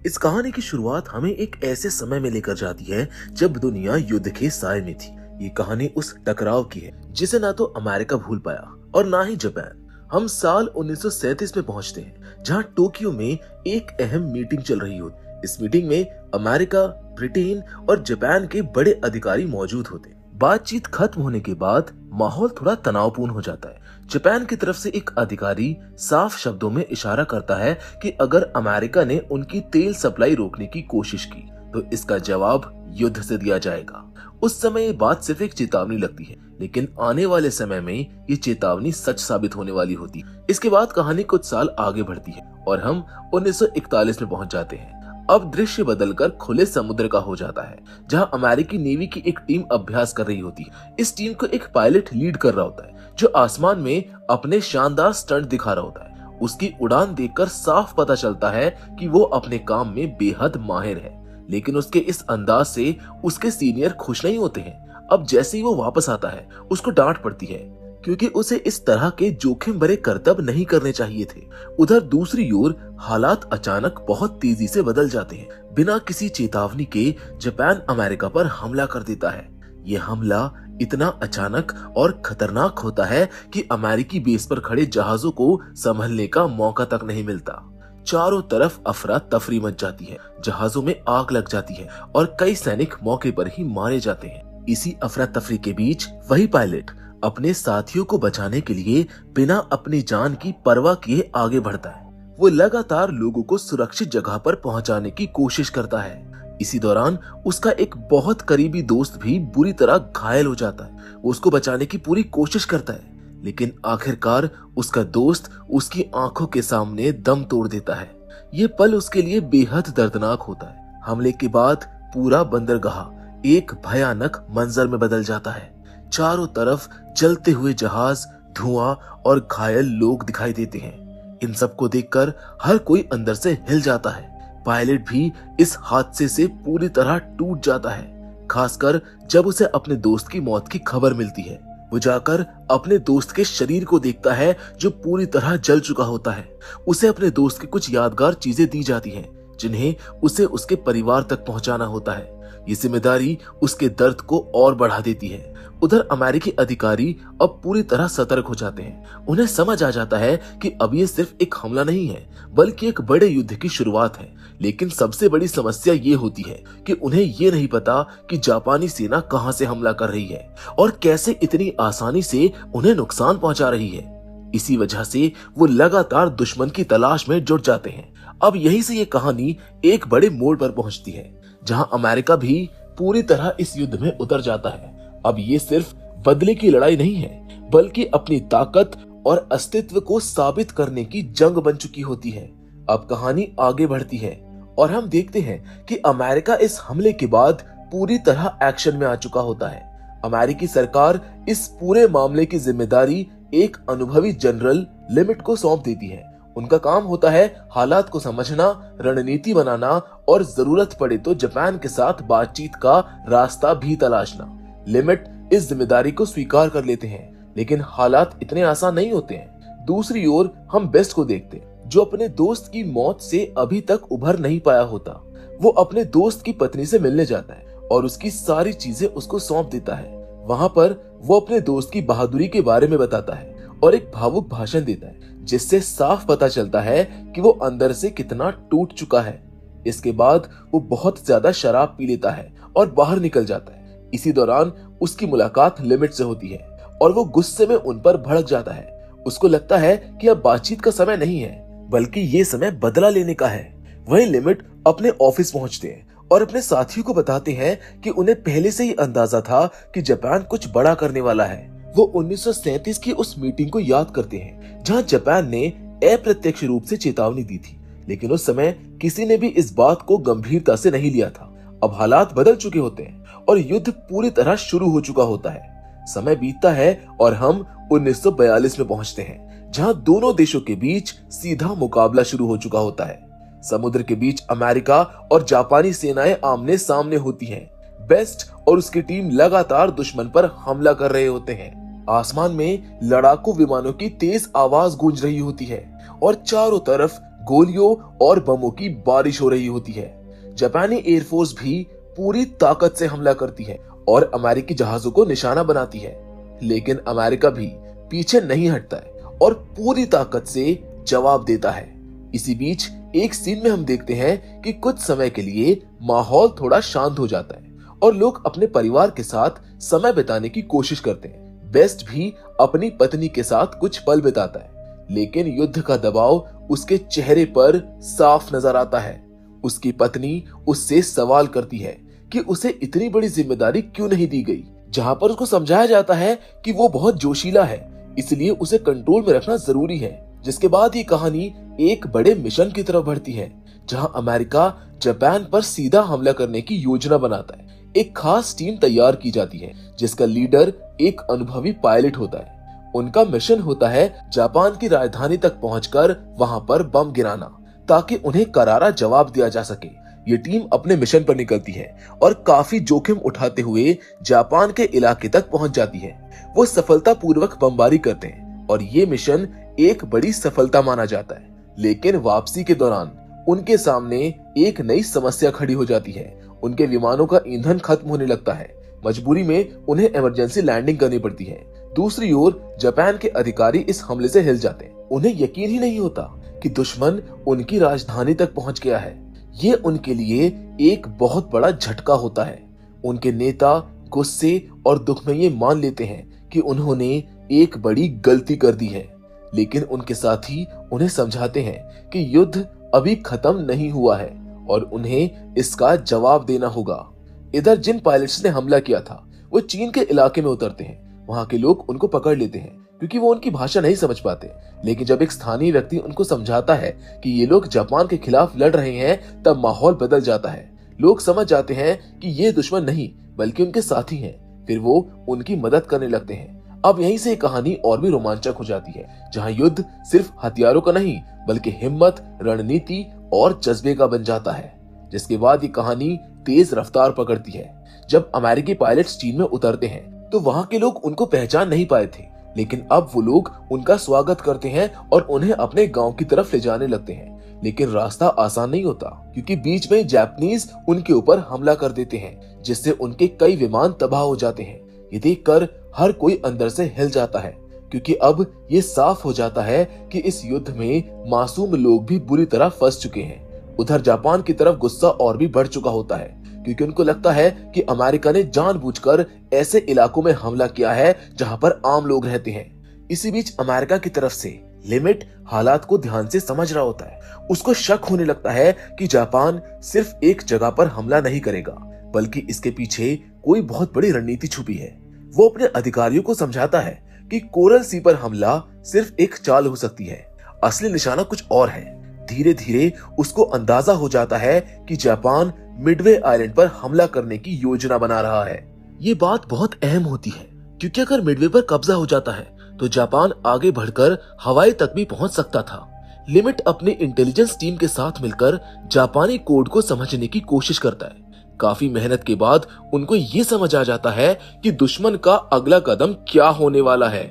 इस कहानी की शुरुआत हमें एक ऐसे समय में लेकर जाती है जब दुनिया युद्ध के साए में थी। ये कहानी उस टकराव की है जिसे ना तो अमेरिका भूल पाया और ना ही जापान। हम साल 1937 में पहुंचते हैं, जहां टोक्यो में एक अहम मीटिंग चल रही होती। इस मीटिंग में अमेरिका, ब्रिटेन और जापान के बड़े अधिकारी मौजूद होते हैं। बातचीत खत्म होने के बाद माहौल थोड़ा तनावपूर्ण हो जाता है। जापान की तरफ से एक अधिकारी साफ शब्दों में इशारा करता है कि अगर अमेरिका ने उनकी तेल सप्लाई रोकने की कोशिश की तो इसका जवाब युद्ध से दिया जाएगा। उस समय ये बात सिर्फ एक चेतावनी लगती है, लेकिन आने वाले समय में ये चेतावनी सच साबित होने वाली होती है। इसके बाद कहानी कुछ साल आगे बढ़ती है और हम 1941 में पहुंच जाते हैं। अब दृश्य बदलकर खुले समुद्र का हो जाता है, जहां अमेरिकी नेवी की एक टीम अभ्यास कर रही होती है। इस टीम को एक पायलट लीड कर रहा होता है, जो आसमान में अपने शानदार स्टंट दिखा रहा होता है। उसकी उड़ान देखकर साफ पता चलता है कि वो अपने काम में बेहद माहिर है, लेकिन उसके इस अंदाज से उसके सीनियर खुश नहीं होते हैं। अब जैसे ही वो वापस आता है, उसको डांट पड़ती है क्योंकि उसे इस तरह के जोखिम भरे करतब नहीं करने चाहिए थे। उधर दूसरी ओर हालात अचानक बहुत तेजी से बदल जाते हैं। बिना किसी चेतावनी के जापान अमेरिका पर हमला कर देता है। ये हमला इतना अचानक और खतरनाक होता है कि अमेरिकी बेस पर खड़े जहाजों को संभलने का मौका तक नहीं मिलता। चारों तरफ अफरा तफरी मच जाती है, जहाजों में आग लग जाती है और कई सैनिक मौके पर ही मारे जाते हैं। इसी अफरा तफरी के बीच वही पायलट अपने साथियों को बचाने के लिए बिना अपनी जान की परवाह किए आगे बढ़ता है। वो लगातार लोगों को सुरक्षित जगह पर पहुंचाने की कोशिश करता है। इसी दौरान उसका एक बहुत करीबी दोस्त भी बुरी तरह घायल हो जाता है। वो उसको बचाने की पूरी कोशिश करता है, लेकिन आखिरकार उसका दोस्त उसकी आंखों के सामने दम तोड़ देता है। ये पल उसके लिए बेहद दर्दनाक होता है। हमले के बाद पूरा बंदरगाह एक भयानक मंजर में बदल जाता है। चारों तरफ जलते हुए जहाज, धुआं और घायल लोग दिखाई देते हैं। इन सबको देखकर हर कोई अंदर से हिल जाता है। पायलट भी इस हादसे से पूरी तरह टूट जाता है, खासकर जब उसे अपने दोस्त की मौत की खबर मिलती है। वो जाकर अपने दोस्त के शरीर को देखता है, जो पूरी तरह जल चुका होता है। उसे अपने दोस्त की कुछ यादगार चीजें दी जाती हैं, जिन्हें उसे उसके परिवार तक पहुंचाना होता है। ये जिम्मेदारी उसके दर्द को और बढ़ा देती है। उधर अमेरिकी अधिकारी अब पूरी तरह सतर्क हो जाते हैं। उन्हें समझ आ जाता है कि अब ये सिर्फ एक हमला नहीं है, बल्कि एक बड़े युद्ध की शुरुआत है। लेकिन सबसे बड़ी समस्या ये होती है कि उन्हें ये नहीं पता कि जापानी सेना कहां से हमला कर रही है और कैसे इतनी आसानी से उन्हें नुकसान पहुंचा रही है। इसी वजह से वो लगातार दुश्मन की तलाश में जुट जाते हैं। अब यहीं से ये कहानी एक बड़े मोड़ पर पहुंचती है, जहां अमेरिका भी पूरी तरह इस युद्ध में उतर जाता है। अब ये सिर्फ बदले की लड़ाई नहीं है, बल्कि अपनी ताकत और अस्तित्व को साबित करने की जंग बन चुकी होती है। अब कहानी आगे बढ़ती है और हम देखते हैं कि अमेरिका इस हमले के बाद पूरी तरह एक्शन में आ चुका होता है। अमेरिकी सरकार इस पूरे मामले की जिम्मेदारी एक अनुभवी जनरल लिमिट को सौंप देती है। उनका काम होता है हालात को समझना, रणनीति बनाना और जरूरत पड़े तो जापान के साथ बातचीत का रास्ता भी तलाशना। लिमिट इस जिम्मेदारी को स्वीकार कर लेते हैं, लेकिन हालात इतने आसान नहीं होते हैं। दूसरी ओर हम बेस्ट को देखते हैं, जो अपने दोस्त की मौत से अभी तक उभर नहीं पाया होता। वो अपने दोस्त की पत्नी से मिलने जाता है और उसकी सारी चीजें उसको सौंप देता है। वहां पर वो अपने दोस्त की बहादुरी के बारे में बताता है और एक भावुक भाषण देता है, जिससे साफ पता चलता है कि वो अंदर से कितना टूट चुका है। इसके बाद वो बहुत ज्यादा शराब पी लेता है और बाहर निकल जाता है। इसी दौरान उसकी मुलाकात लिमिट से होती है और वो गुस्से में उन पर भड़क जाता है। उसको लगता है कि अब बातचीत का समय नहीं है, बल्कि ये समय बदला लेने का है। वही लिमिट अपने ऑफिस पहुंचते हैं और अपने साथियों को बताते हैं कि उन्हें पहले से ही अंदाजा था कि जापान कुछ बड़ा करने वाला है। वो 1937 की उस मीटिंग को याद करते हैं, जहां जापान ने अप्रत्यक्ष रूप से चेतावनी दी थी, लेकिन उस समय किसी ने भी इस बात को गंभीरता से नहीं लिया था। अब हालात बदल चुके होते हैं और युद्ध पूरी तरह शुरू हो चुका होता है। समय बीतता है और हम 1942 में पहुंचते हैं, जहां दोनों देशों के बीच सीधा मुकाबला शुरू हो चुका होता है। समुद्र के बीच अमेरिका और जापानी सेनाएं आमने सामने होती हैं। बेस्ट और उसकी टीम लगातार दुश्मन पर हमला कर रहे होते हैं। आसमान में लड़ाकू विमानों की तेज आवाज गूंज रही होती है और चारों तरफ गोलियों और बमों की बारिश हो रही होती है। जापानी एयरफोर्स भी पूरी ताकत से हमला करती है और अमेरिकी जहाजों को निशाना बनाती है, लेकिन अमेरिका भी पीछे नहीं हटता है और पूरी ताकत से जवाब देता है। इसी बीच एक सीन में हम देखते हैं कि कुछ समय के लिए माहौल थोड़ा शांत हो जाता है और लोग अपने परिवार के साथ समय बिताने की कोशिश करते हैं। बेस्ट भी अपनी पत्नी के साथ कुछ पल बिताता है, लेकिन युद्ध का दबाव उसके चेहरे पर साफ नजर आता है। उसकी पत्नी उससे सवाल करती है कि उसे इतनी बड़ी जिम्मेदारी क्यों नहीं दी गई, जहां पर उसको समझाया जाता है कि वो बहुत जोशीला है, इसलिए उसे कंट्रोल में रखना जरूरी है। जिसके बाद ये कहानी एक बड़े मिशन की तरफ बढ़ती है, जहां अमेरिका जापान पर सीधा हमला करने की योजना बनाता है। एक खास टीम तैयार की जाती है, जिसका लीडर एक अनुभवी पायलट होता है। उनका मिशन होता है जापान की राजधानी तक पहुंचकर वहां पर बम गिराना, ताकि उन्हें करारा जवाब दिया जा सके। ये टीम अपने मिशन पर निकलती है और काफी जोखिम उठाते हुए जापान के इलाके तक पहुंच जाती है। वो सफलतापूर्वक बमबारी करते हैं और ये मिशन एक बड़ी सफलता माना जाता है। लेकिन वापसी के दौरान उनके सामने एक नई समस्या खड़ी हो जाती है। उनके विमानों का ईंधन खत्म होने लगता है। मजबूरी में उन्हें इमरजेंसी लैंडिंग करनी पड़ती है। दूसरी ओर जापान के अधिकारी इस हमले से हिल जाते हैं। उन्हें यकीन ही नहीं होता कि दुश्मन उनकी राजधानी तक पहुंच गया है। ये उनके लिए एक बहुत बड़ा झटका होता है। उनके नेता गुस्से और दुख में ये मान लेते हैं कि उन्होंने एक बड़ी गलती कर दी है, लेकिन उनके साथी उन्हें समझाते हैं कि युद्ध अभी खत्म नहीं हुआ है और उन्हें इसका जवाब देना होगा। इधर जिन पायलट्स ने हमला किया था वो चीन के इलाके में उतरते हैं। वहां के लोग उनको पकड़ लेते हैं क्योंकि वो उनकी भाषा नहीं समझ पाते। लेकिन जब एक स्थानीय व्यक्ति उनको समझाता है कि ये लोग जापान के खिलाफ लड़ रहे हैं, तब माहौल बदल जाता है। लोग समझ जाते हैं कि ये दुश्मन नहीं बल्कि उनके साथी हैं। फिर वो उनकी मदद करने लगते हैं। अब यहीं से कहानी और भी रोमांचक हो जाती है, जहां युद्ध सिर्फ हथियारों का नहीं बल्कि हिम्मत, रणनीति और जज्बे का बन जाता है। जिसके बाद ये कहानी तेज रफ्तार पकड़ती है। जब अमेरिकी पायलट्स चीन में उतरते हैं तो वहां के लोग उनको पहचान नहीं पाए थे, लेकिन अब वो लोग उनका स्वागत करते हैं और उन्हें अपने गांव की तरफ ले जाने लगते हैं। लेकिन रास्ता आसान नहीं होता, क्योंकि बीच में जापानीज उनके ऊपर हमला कर देते हैं, जिससे उनके कई विमान तबाह हो जाते हैं। ये देखकर हर कोई अंदर से हिल जाता है, क्योंकि अब ये साफ हो जाता है कि इस युद्ध में मासूम लोग भी बुरी तरह फंस चुके हैं। उधर जापान की तरफ गुस्सा और भी बढ़ चुका होता है, क्योंकि उनको लगता है कि अमेरिका ने जानबूझकर ऐसे इलाकों में हमला किया है जहां पर आम लोग रहते हैं। इसी बीच अमेरिका की तरफ से लिमिट हालात को ध्यान से समझ रहा होता है। उसको शक होने लगता है कि जापान सिर्फ एक जगह पर हमला नहीं करेगा, बल्कि इसके पीछे कोई बहुत बड़ी रणनीति छुपी है। वो अपने अधिकारियों को समझाता है कि कोरल सी पर हमला सिर्फ एक चाल हो सकती है, असली निशाना कुछ और है। धीरे धीरे उसको अंदाजा हो जाता है कि जापान मिडवे आइलैंड पर हमला करने की योजना बना रहा है। ये बात बहुत अहम होती है, क्योंकि अगर मिडवे पर कब्जा हो जाता है तो जापान आगे बढ़कर हवाई तक भी पहुंच सकता था। लिमिट अपनी इंटेलिजेंस टीम के साथ मिलकर जापानी कोड को समझने की कोशिश करता है। काफी मेहनत के बाद उनको ये समझ आ जाता है कि दुश्मन का अगला कदम क्या होने वाला है।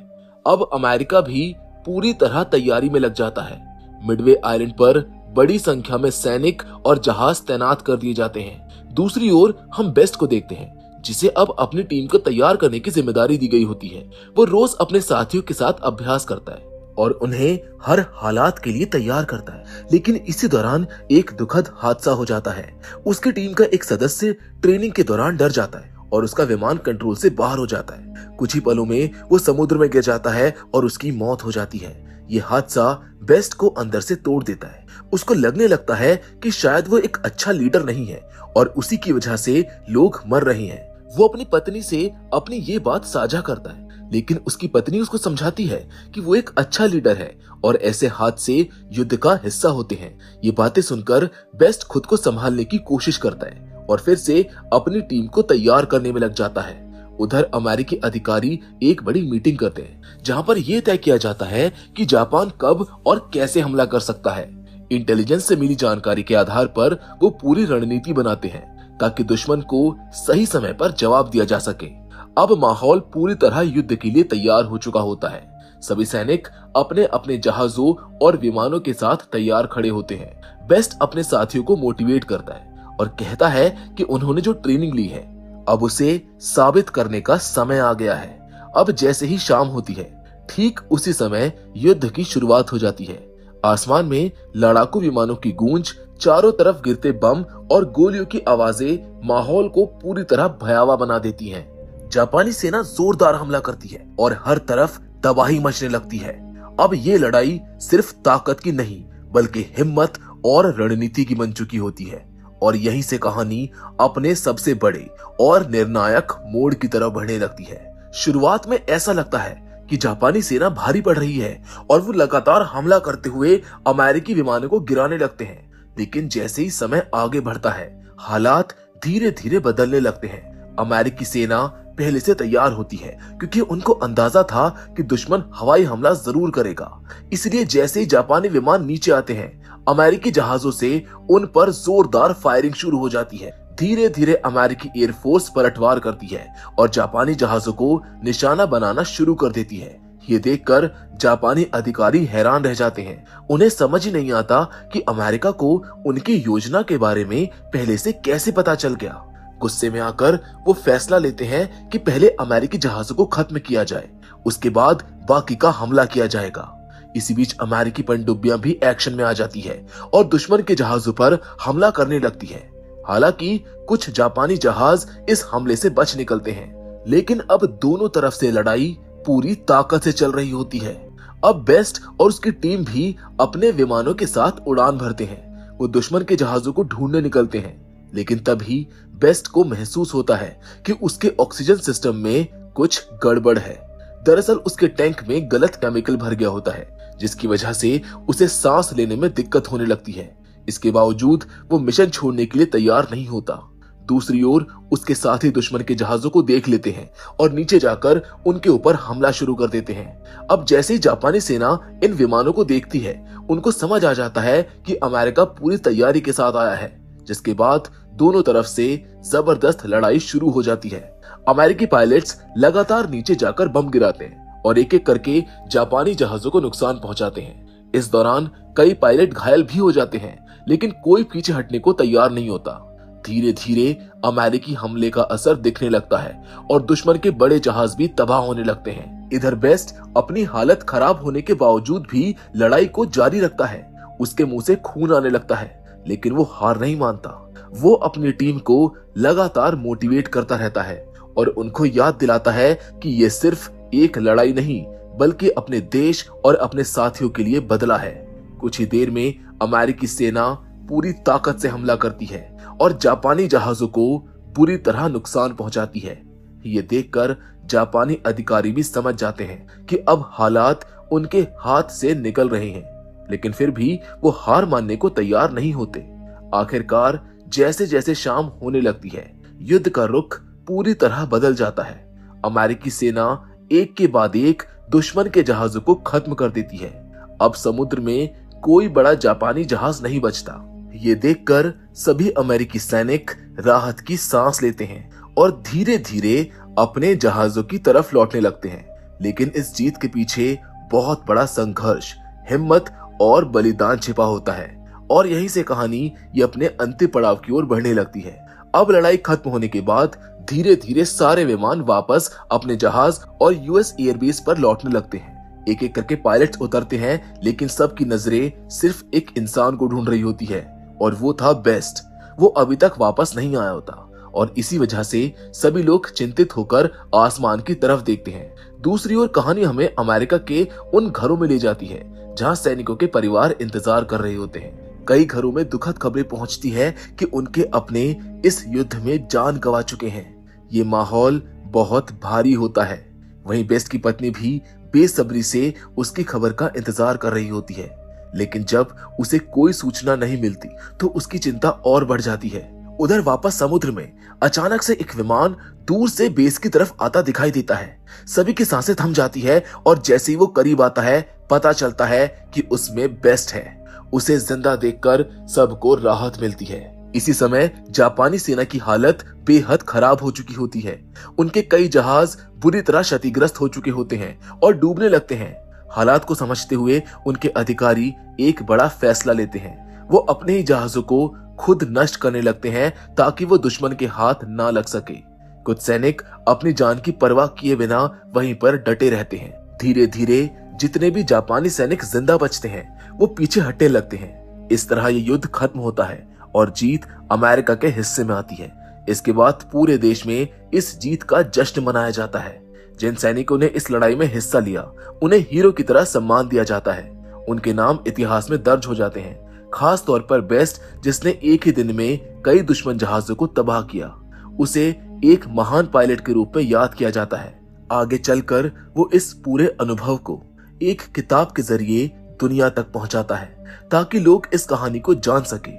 अब अमेरिका भी पूरी तरह तैयारी में लग जाता है। मिडवे आइलैंड पर बड़ी संख्या में सैनिक और जहाज तैनात कर दिए जाते हैं। दूसरी ओर हम बेस्ट को देखते हैं, जिसे अब अपनी टीम को तैयार करने की जिम्मेदारी दी गई होती है। वो रोज अपने साथियों के साथ अभ्यास करता है और उन्हें हर हालात के लिए तैयार करता है। लेकिन इसी दौरान एक दुखद हादसा हो जाता है। उसकी टीम का एक सदस्य ट्रेनिंग के दौरान डर जाता है और उसका विमान कंट्रोल से बाहर हो जाता है। कुछ ही पलों में वो समुद्र में गिर जाता है और उसकी मौत हो जाती है। ये हादसा बेस्ट को अंदर से तोड़ देता है। उसको लगने लगता है कि शायद वो एक अच्छा लीडर नहीं है और उसी की वजह से लोग मर रहे हैं। वो अपनी पत्नी से अपनी ये बात साझा करता है, लेकिन उसकी पत्नी उसको समझाती है कि वो एक अच्छा लीडर है और ऐसे हादसे युद्ध का हिस्सा होते हैं। ये बातें सुनकर बेस्ट खुद को संभालने की कोशिश करता है और फिर से अपनी टीम को तैयार करने में लग जाता है। उधर अमेरिकी अधिकारी एक बड़ी मीटिंग करते हैं, जहां पर यह तय किया जाता है कि जापान कब और कैसे हमला कर सकता है। इंटेलिजेंस से मिली जानकारी के आधार पर वो पूरी रणनीति बनाते हैं ताकि दुश्मन को सही समय पर जवाब दिया जा सके। अब माहौल पूरी तरह युद्ध के लिए तैयार हो चुका होता है। सभी सैनिक अपने अपने जहाजों और विमानों के साथ तैयार खड़े होते हैं। बेस्ट अपने साथियों को मोटिवेट करता है और कहता है कि उन्होंने जो ट्रेनिंग ली है अब उसे साबित करने का समय आ गया है। अब जैसे ही शाम होती है ठीक उसी समय युद्ध की शुरुआत हो जाती है। आसमान में लड़ाकू विमानों की गूंज, चारों तरफ गिरते बम और गोलियों की आवाजें माहौल को पूरी तरह भयावह बना देती हैं। जापानी सेना जोरदार हमला करती है और हर तरफ तबाही मचने लगती है। अब ये लड़ाई सिर्फ ताकत की नहीं बल्कि हिम्मत और रणनीति की बन चुकी होती है और यहीं से कहानी अपने सबसे बड़े और निर्णायक मोड़ की तरफ बढ़ने लगती है। शुरुआत में ऐसा लगता है कि जापानी सेना भारी पड़ रही है और वो लगातार हमला करते हुए अमेरिकी विमानों को गिराने लगते हैं, लेकिन जैसे ही समय आगे बढ़ता है हालात धीरे धीरे बदलने लगते हैं। अमेरिकी सेना पहले से तैयार होती है क्योंकि उनको अंदाजा था कि दुश्मन हवाई हमला जरूर करेगा। इसलिए जैसे ही जापानी विमान नीचे आते हैं अमेरिकी जहाजों से उन पर जोरदार फायरिंग शुरू हो जाती है। धीरे धीरे अमेरिकी एयरफोर्स पलटवार करती है और जापानी जहाजों को निशाना बनाना शुरू कर देती है। ये देखकर जापानी अधिकारी हैरान रह जाते हैं। उन्हें समझ ही नहीं आता कि अमेरिका को उनकी योजना के बारे में पहले से कैसे पता चल गया। गुस्से में आकर वो फैसला लेते हैं कि पहले अमेरिकी जहाजों को खत्म किया जाए, उसके बाद बाकी का हमला किया जाएगा। इसी बीच अमेरिकी पनडुब्बियां भी एक्शन में आ जाती है और दुश्मन के जहाजों पर हमला करने लगती है। हालांकि कुछ जापानी जहाज इस हमले से बच निकलते हैं, लेकिन अब दोनों तरफ से लड़ाई पूरी ताकत से चल रही होती है। अब बेस्ट और उसकी टीम भी अपने विमानों के साथ उड़ान भरते हैं। वो दुश्मन के जहाजों को ढूंढने निकलते हैं, लेकिन तभी बेस्ट को महसूस होता है कि उसके ऑक्सीजन सिस्टम में कुछ गड़बड़ है। दरअसल उसके टैंक में गलत केमिकल भर गया होता है, जिसकी वजह से उसे सांस लेने में दिक्कत होने लगती है। इसके बावजूद वो मिशन छोड़ने के लिए तैयार नहीं होता। दूसरी ओर उसके साथी दुश्मन के जहाजों को देख लेते हैं और नीचे जाकर उनके ऊपर हमला शुरू कर देते हैं। अब जैसे ही जापानी सेना इन विमानों को देखती है उनको समझ आ जाता है कि अमेरिका पूरी तैयारी के साथ आया है, जिसके बाद दोनों तरफ से जबरदस्त लड़ाई शुरू हो जाती है। अमेरिकी पायलट्स लगातार नीचे जाकर बम गिराते हैं और एक एक करके जापानी जहाजों को नुकसान पहुंचाते हैं। इस दौरान कई पायलट घायल भी हो जाते हैं, लेकिन कोई पीछे हटने को तैयार नहीं होता। धीरे धीरे अमेरिकी हमले का असर दिखने लगता है और दुश्मन के बड़े जहाज भी तबाह होने लगते हैं। इधर बेस्ट अपनी हालत खराब होने के बावजूद भी लड़ाई को जारी रखता है। उसके मुंह से खून आने लगता है, लेकिन वो हार नहीं मानता। वो अपनी टीम को लगातार मोटिवेट करता रहता है और उनको याद दिलाता है कि ये सिर्फ एक लड़ाई नहीं बल्कि अपने देश और अपने साथियों के लिए बदला है। कुछ ही देर में अमेरिकी सेना पूरी ताकत से हमला करती है और जापानी जहाजों को बुरी तरह नुकसान पहुंचाती है। ये देखकर जापानी अधिकारी भी समझ जाते हैं कि अब हालात उनके हाथ से निकल रहे हैं, लेकिन फिर भी वो हार मानने को तैयार नहीं होते। आखिरकार जैसे जैसे शाम होने लगती है युद्ध का रुख पूरी तरह बदल जाता है। अमेरिकी सेना एक के बाद एक दुश्मन के जहाजों को खत्म कर देती है। अब समुद्र में कोई बड़ा जापानी जहाज नहीं बचता। ये देखकर सभी अमेरिकी सैनिक राहत की सांस लेते हैं और धीरे धीरे अपने जहाजों की तरफ लौटने लगते हैं। लेकिन इस जीत के पीछे बहुत बड़ा संघर्ष, हिम्मत और बलिदान छिपा होता है और यहीं से कहानी ये अपने अंतिम पड़ाव की ओर बढ़ने लगती है। अब लड़ाई खत्म होने के बाद धीरे धीरे सारे विमान वापस अपने जहाज और यूएस एयरबेस पर लौटने लगते हैं। एक एक करके पायलट्स उतरते हैं, लेकिन सबकी नजरें सिर्फ एक इंसान को ढूंढ रही होती है और वो था बेस्ट। वो अभी तक वापस नहीं आया होता और इसी वजह से सभी लोग चिंतित होकर आसमान की तरफ देखते हैं। दूसरी ओर कहानी हमें अमेरिका के उन घरों में ले जाती है जहां सैनिकों के परिवार इंतजार कर रहे होते हैं। कई घरों में दुखद खबरें पहुंचती है कि उनके अपने इस युद्ध में जान गंवा चुके हैं। ये माहौल बहुत भारी होता है। वहीं बेस्ट की पत्नी भी बेसब्री से उसकी खबर का इंतजार कर रही होती है, लेकिन जब उसे कोई सूचना नहीं मिलती तो उसकी चिंता और बढ़ जाती है। उधर वापस समुद्र में अचानक से एक विमान दूर से बेस की तरफ आता दिखाई देता है। सभी की सांसें थम जाती है और जैसे ही वो करीब आता है पता चलता है कि उसमें बेस्ट है। उसे जिंदा देखकर सबको राहत मिलती है। इसी समय जापानी सेना की हालत बेहद खराब हो चुकी होती है। उनके कई जहाज बुरी तरह क्षतिग्रस्त हो चुके होते हैं और डूबने लगते हैं। हालात को समझते हुए उनके अधिकारी एक बड़ा फैसला लेते हैं। वो अपने ही जहाजों को खुद नष्ट करने लगते हैं ताकि वो दुश्मन के हाथ ना लग सके। कुछ सैनिक अपनी जान की परवाह किए बिना वहीं पर डटे रहते हैं। धीरे धीरे जितने भी जापानी सैनिक जिंदा बचते हैं वो पीछे हटने लगते हैं। इस तरह ये युद्ध खत्म होता है और जीत अमेरिका के हिस्से में आती है। इसके बाद पूरे देश में इस जीत का जश्न मनाया जाता है। जिन सैनिकों ने इस लड़ाई में हिस्सा लिया उन्हें हीरो की तरह सम्मान दिया जाता है। उनके नाम इतिहास में दर्ज हो जाते हैं। खास तौर पर बेस्ट, जिसने एक ही दिन में कई दुश्मन जहाजों को तबाह किया, उसे एक महान पायलट के रूप में याद किया जाता है। आगे चलकर वो इस पूरे अनुभव को एक किताब के जरिए दुनिया तक पहुंचाता है ताकि लोग इस कहानी को जान सके।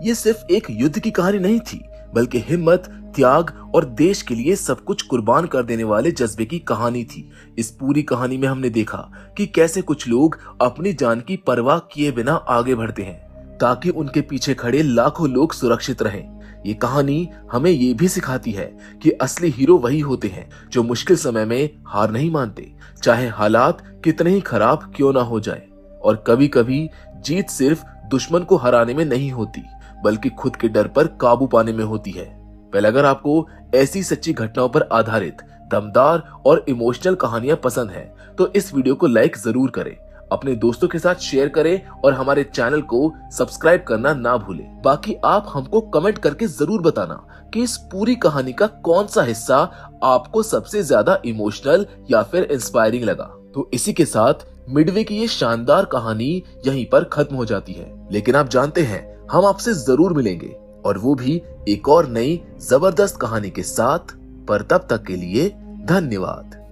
ये सिर्फ एक युद्ध की कहानी नहीं थी, बल्कि हिम्मत, त्याग और देश के लिए सब कुछ कुर्बान कर देने वाले जज्बे की कहानी थी। इस पूरी कहानी में हमने देखा कि कैसे कुछ लोग अपनी जान की परवाह किए बिना आगे बढ़ते हैं ताकि उनके पीछे खड़े लाखों लोग सुरक्षित रहें। ये कहानी हमें ये भी सिखाती है कि असली हीरो वही होते हैं जो मुश्किल समय में हार नहीं मानते, चाहे हालात कितने ही खराब क्यों ना हो जाए। और कभी कभी जीत सिर्फ दुश्मन को हराने में नहीं होती, बल्कि खुद के डर पर काबू पाने में होती है। पहले अगर आपको ऐसी सच्ची घटनाओं पर आधारित दमदार और इमोशनल कहानियां पसंद हैं, तो इस वीडियो को लाइक जरूर करें, अपने दोस्तों के साथ शेयर करें और हमारे चैनल को सब्सक्राइब करना ना भूलें। बाकी आप हमको कमेंट करके जरूर बताना कि इस पूरी कहानी का कौन सा हिस्सा आपको सबसे ज्यादा इमोशनल या फिर इंस्पायरिंग लगा। तो इसी के साथ मिडवे की ये शानदार कहानी यहीं पर खत्म हो जाती है, लेकिन आप जानते हैं हम आपसे जरूर मिलेंगे, और वो भी एक और नई जबरदस्त कहानी के साथ। पर तब तक के लिए धन्यवाद।